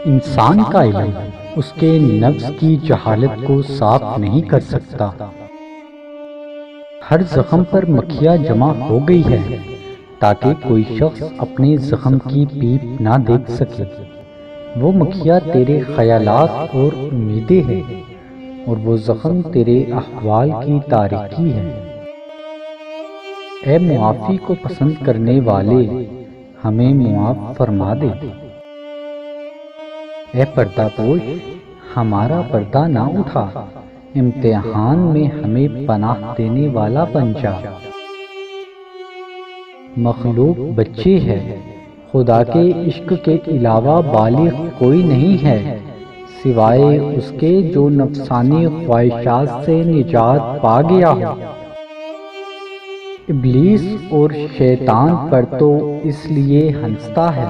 انسان کا علم اس کے نفس کی جہالت کو صاف نہیں کر سکتا۔ ہر زخم پر مکھیاں جمع ہو گئی ہے تاکہ کوئی شخص اپنے زخم کی پیپ نہ دیکھ سکے۔ وہ مکھیاں تیرے خیالات اور امیدیں ہیں، اور وہ زخم تیرے احوال کی تاریکی ہے۔ اے معافی کو پسند کرنے والے، ہمیں معاف فرما دے۔ اے پردہ پوش، ہمارا پردہ نہ اٹھا، امتحان میں ہمیں پناہ دینے والا بن جا۔ مخلوق بچے ہے، خدا کے عشق کے علاوہ بالغ کوئی نہیں ہے سوائے اس کے جو نفسانی خواہشات سے نجات پا گیا ہو۔ ابلیس اور شیطان پر تو اس لیے ہنستا ہے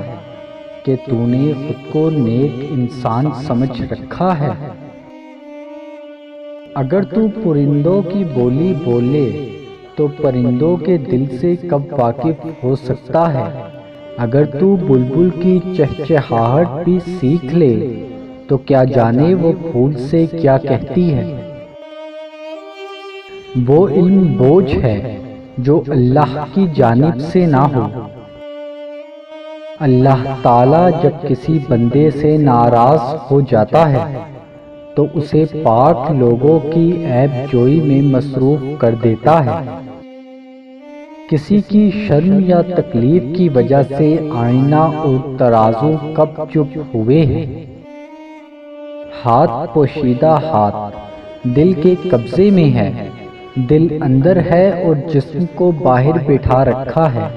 کہ تو نے خود کو نیک انسان سمجھ رکھا ہے۔ اگر تو پرندوں کی بولی بولے تو پرندوں کے دل سے کب واقف ہو سکتا ہے؟ اگر تو بلبل کی چہچہاہٹ بھی سیکھ لے تو کیا جانے وہ پھول سے کیا کہتی ہے؟ وہ علم بوجھ ہے جو اللہ کی جانب سے نہ ہو۔ اللہ تعالیٰ جب کسی بندے سے ناراض ہو جاتا ہے تو اسے پاک لوگوں کی عیب جوئی میں مصروف کر دیتا ہے۔ کسی کی شرم یا تکلیف کی وجہ سے آئینہ اور ترازو کب چپ ہوئے ہیں؟ ہاتھ پوشیدہ ہاتھ دل کے قبضے میں ہے، دل اندر ہے اور جسم کو باہر بٹھا رکھا ہے۔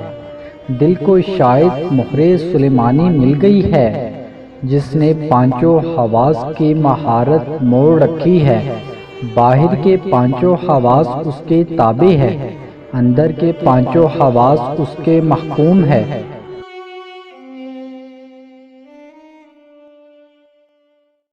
دل کو شاید مہر سلیمانی مل گئی ہے جس نے پانچوں حواس کی مہارت موڑ رکھی ہے۔ باہر کے پانچوں حواس اس کے تابع ہے، اندر کے پانچوں حواس اس کے محکوم ہے۔